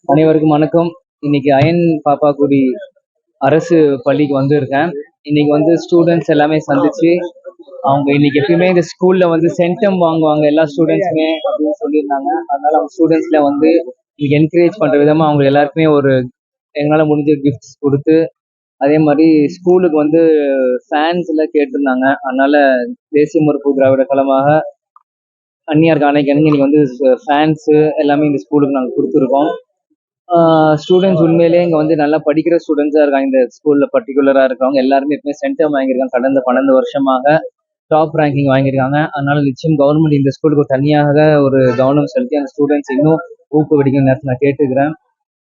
அனைவருக்கும் வணக்கம். இன்னைக்கு அயன் பாப்பாக்குடி அரசு பள்ளிக்கு வந்திருக்கேன். இன்னைக்கு வந்து ஸ்டூடெண்ட்ஸ் எல்லாமே சந்திச்சு அவங்க இன்னைக்கு எப்பயுமே இந்த ஸ்கூல்ல வந்து சென்டம் வாங்குவாங்க எல்லா ஸ்டூடெண்ட்ஸுமே அப்படின்னு சொல்லியிருந்தாங்க. அதனால அவங்க ஸ்டூடெண்ட்ஸ்ல வந்து இன்னைக்கு என்கரேஜ் பண்ற விதமா அவங்க எல்லாருக்குமே ஒரு எங்களால முடிஞ்ச கிஃப்ட்ஸ் கொடுத்து, அதே மாதிரி ஸ்கூலுக்கு வந்து ஃபேன்ஸ் எல்லாம் கேட்டிருந்தாங்க. அதனால தேசிய முற்போக்கு திராவிட கழகமாக அந்நியார் காணிக்கு இன்னைக்கு வந்து ஃபேன்ஸு எல்லாமே இந்த ஸ்கூலுக்கு நாங்கள் கொடுத்துருக்கோம். ஸ்டூடெண்ட்ஸ் உண்மையிலேயே இங்கே வந்து நல்லா படிக்கிற ஸ்டூடெண்ட்ஸாக இருக்காங்க. இந்த ஸ்கூலில் பர்டிகுலராக இருக்கிறவங்க எல்லாருமே எப்பவுமே சென்டம் வாங்கியிருக்காங்க. கடந்த 12 வருஷமாக டாப் ரேங்கிங் வாங்கியிருக்காங்க. அதனால நிச்சயம் கவர்மெண்ட் இந்த ஸ்கூலுக்கு தனியாக ஒரு கவனம் செலுத்தி அந்த ஸ்டூடெண்ட்ஸ் இன்னும் ஊக்குவிக்கும் நேரத்தில் நான் கேட்டுக்கிறேன்.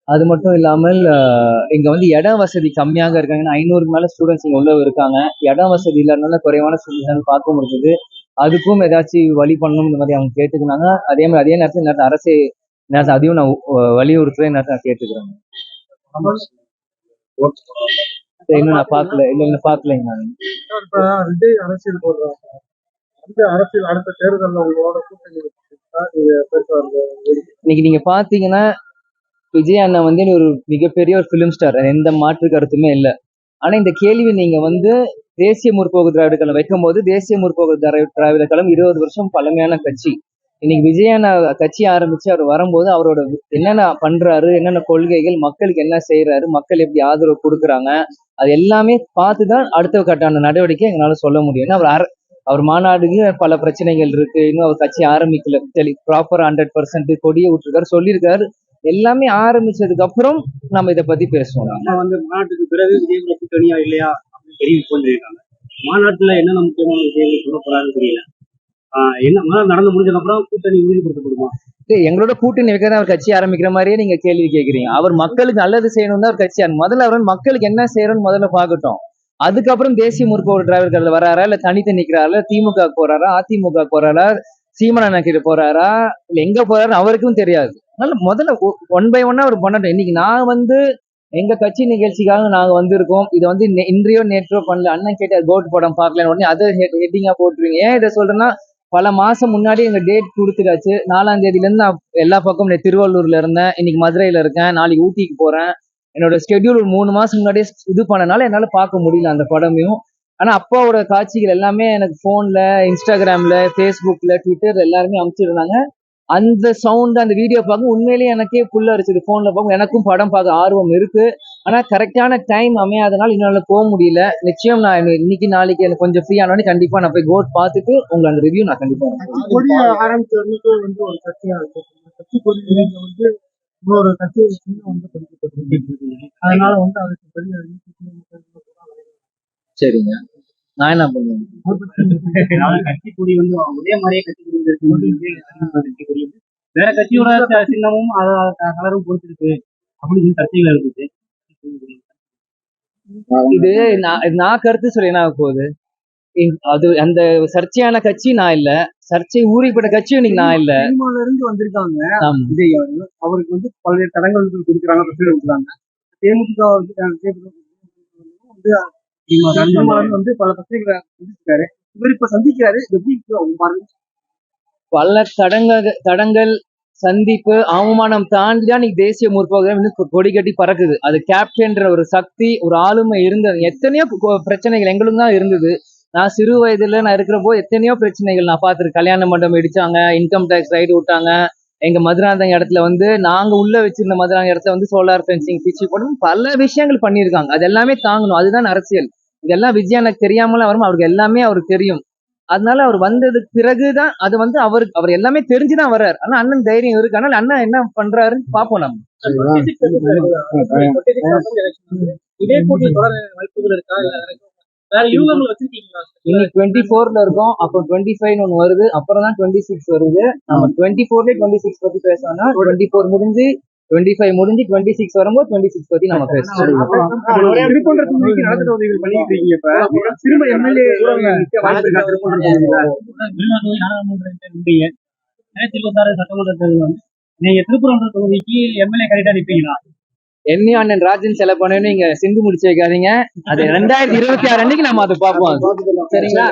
அது மட்டும் இல்லாமல் இங்கே வந்து இட வசதி கம்மியாக இருக்காங்க. 500 மேலே ஸ்டூடெண்ட்ஸ் இங்கே உள்ள இருக்காங்க. இடம் வசதி இல்லாதனால குறைவான ஸ்டூடெண்ட்ஸ் பார்க்க முடியுது. அதுக்கும் ஏதாச்சும் வழி பண்ணணும் இந்த மாதிரி அவங்க கேட்டுக்கிறாங்க. அதே மாதிரி அதே நேரத்தில் அரசு நேரத்தை அதையும் நான் வலியுறுத்துறேன் நேரத்தை நான் கேட்டுக்கிறேன். இன்னும் நான் பார்க்கல, இல்லை பார்க்கலைங்க நான். விஜய் அரசியல் போடுறாங்க. அரசியல் அடுத்த தேர்தலில் உங்களோட கூட்டணி இன்னைக்கு நீங்க பாத்தீங்கன்னா விஜய் அண்ணா வந்து ஒரு மிகப்பெரிய ஒரு பிலிம் ஸ்டார், எந்த மாற்று கருத்துமே இல்லை. ஆனா இந்த கேள்வி நீங்க வந்து தேசிய முற்போக்கு திராவிட கழகம் வைக்கும் போது, தேசிய முற்போக்கு திராவிட கழகம் 20 வருஷம் பழமையான கட்சி. இன்னைக்கு விஜய் அண்ணா கட்சி ஆரம்பிச்சு அவர் வரும்போது அவரோட என்னென்ன பண்றாரு, என்னென்ன கொள்கைகள், மக்களுக்கு என்ன செய்யறாரு, மக்கள் எப்படி ஆதரவு கொடுக்குறாங்க, அது எல்லாமே பார்த்துதான் அடுத்த கட்டான நடவடிக்கை எங்களால சொல்ல முடியும். ஏன்னா அவர் மாநாடுக்கு பல பிரச்சனைகள் இருக்கு, இன்னும் அவர் கட்சி ஆரம்பிக்கல, ப்ராப்பர் 100% கொடியை விட்டுருக்காரு, சொல்லியிருக்காரு. எல்லாமே ஆரம்பிச்சதுக்கு அப்புறம் நம்ம இதை பத்தி பேசுவோம். வந்து மாநாட்டுக்கு பிறகு விஜய் கூட்டணியா இல்லையா அப்படின்னு தெரிவிப்பு வந்திருக்காங்க. மாநாட்டுல என்னென்ன முக்கியமான விஷயங்கள் சொல்ல போறாருன்னு தெரியல. என்ன நடந்து முடிஞ்சதுக்கு அப்புறம் கூட்டணி உறுதிப்படுத்தப்படுமா? எங்களோட கூட்டணி வைக்கிறதா அவர் கட்சி ஆரம்பிக்கிற மாதிரியே நீங்க கேள்வி கேட்குறீங்க. அவர் மக்களுக்கு நல்லது செய்யணும் தான் அவர் கட்சி முதல்ல அவர் மக்களுக்கு என்ன செய்யறோம்னு முதல்ல பார்க்கட்டும். அதுக்கப்புறம் தேசிய முற்போக்கு திராவிட கழகத்துல வராரா, இல்ல தனித்து நிக்கிறாரா, திமுக போறாரா, அதிமுக போறாரா, சீமானா கிட்ட போறாரா, இல்ல எங்க போறாரு அவருக்கும் தெரியாது. அதனால முதல்ல 1 by 1 அவர் பண்ணட்டும். இன்னைக்கு நான் வந்து எங்க கட்சி நிகழ்ச்சிக்காக நாங்க வந்திருக்கோம். இதை வந்து இன்றையோ நேற்றோ பண்ணல. அண்ணன் கேட்ட கோட் படம் பார்க்கல உடனே அதை ஹெட்டிங்கா போட்டுருவீங்க. ஏன் இதை சொல்றேன்னா, பல மாசம் முன்னாடி எங்க டேட் கொடுத்துட்டாச்சு. 4ஆம் தேதியில இருந்து நான் எல்லா பக்கமும் திருவள்ளூர்ல இருந்தேன், இன்னைக்கு மதுரையில இருக்கேன், நாளைக்கு ஊட்டிக்கு போறேன். என்னோட ஸ்கெடியூல் ஒரு 3 மாசம் முன்னாடியே இது பண்ணனால என்னால பார்க்க முடியல அந்த படமையும். ஆனா அப்பாவோட காட்சிகள் எல்லாமே எனக்கு போன்ல, இன்ஸ்டாகிராம்ல, ஃபேஸ்புக்ல, ட்விட்டர்ல எல்லாருமே அனுப்பிச்சிருந்தாங்க. அந்த சவுண்ட், அந்த வீடியோ பார்க்க உண்மையிலேயே எனக்கே புல்ல அரிச்சது. போன்ல பார்க்க எனக்கும் படம் பார்க்க ஆர்வம் இருக்கு. ஆனா கரெக்டான டைம் அமையாதனால என்னால போக முடியல. நிச்சயம் நான் இன்னைக்கு நாளைக்கு எனக்கு கொஞ்சம் ஃப்ரீ ஆனோடனே கண்டிப்பா நான் போய் கோட் பார்த்துட்டு உங்களை அந்த ரிவ்யூ நான் கண்டிப்பா ஆரம்பிச்ச வந்து ஒரு கட்சியா இருக்கு. கட்சி கொடி வந்து இன்னொரு கட்சி அதனால வந்து அதுக்கு பெரிய சரிங்க. நான் என்ன பண்ணுவேன், கட்சி கொடி வந்து ஒரே மாதிரியே கட்சி கொடி வேற கட்சியோட சின்னமும் கலரும் பொறுத்திருக்கு அப்படின்னு சர்ச்சைகள் இருக்குது. இது நான் கருத்து சொல்ல என்ன ஆக போகுது? அது அந்த சர்ச்சையான கட்சி நான் இல்ல, சர்ச்சை ஊறிப்பட்ட கட்சியும் இன்னைக்கு நான் இல்ல. இருந்து வந்திருக்காங்க விஜய் அவருக்கு வந்து பல்வேறு தடங்கள் கொடுக்குறாங்க, பிரச்சனை கொடுக்குறாங்க. தேமுதிக வந்து பல பிரச்சனைகளை சந்திச்சிருக்காரு. இவர் இப்ப சந்திக்கிறாரு. பல தடங்கள், சந்திப்பு, அவமானம் தாண்டிதான் இன்னைக்கு தேசிய முற்போக்கு கொடி கட்டி பறக்குது. அது கேப்டன்ற ஒரு சக்தி, ஒரு ஆளுமை இருந்தது. எத்தனையோ பிரச்சனைகள் எங்களுக்கும் தான் இருந்தது. நான் சிறு வயதுல நான் இருக்கிறப்போ எத்தனையோ பிரச்சனைகள் நான் பார்த்துருக்கேன். கல்யாண மண்டபம் இடிச்சாங்க, இன்கம் டேக்ஸ் ரைடு விட்டாங்க, எங்க மதுராந்தகம் இடத்துல வந்து நாங்க உள்ள வச்சிருந்த மதுராந்தகம் இடத்துல வந்து சோலார் ஃபென்சிங் பிச்சு போடணும், பல விஷயங்கள் பண்ணியிருக்காங்க. அது எல்லாமே தாங்கணும். அதுதான் அரசியல். இதெல்லாம் விஜய் எனக்கு தெரியாமலாம் வரும், அவருக்கு எல்லாமே அவருக்கு தெரியும். அதனால அவர் வந்ததுக்கு பிறகுதான் அது வந்து அவர் எல்லாமே தெரிஞ்சுதான் வர்றாரு. ஆனா அண்ணன் தைரியம் இருக்கு. அதனால அண்ணன் என்ன பண்றாருன்னு பாப்போம். நம்ம இதே கூட்டி தொடர வாய்ப்புகள் இருக்கா? இன்னைக்கு 24ல இருக்கோம். அப்புறம் 25 ஒண்ணு வருது, அப்புறம் தான் 26 வருது. நம்ம 24ல 26 பத்தி பேசணும்னா 24 முடிஞ்சு 25 முடிஞ்சு 26 வரும்போது 26 பத்தி நம்ம பேசுறோம். சட்டமன்ற தேர்தல் நீங்க திருப்பரங்குன்றம் தொகுதிக்கு எம்எல்ஏ கரெக்டா நிற்பீங்களா? என்னையும் அண்ணன் ராஜன் செலவு பண்ணு, நீங்க சிந்து முடிச்சு வைக்காதீங்க. அது 2026 அன்னைக்கு நம்ம அதை பார்ப்போம். சரிங்களா?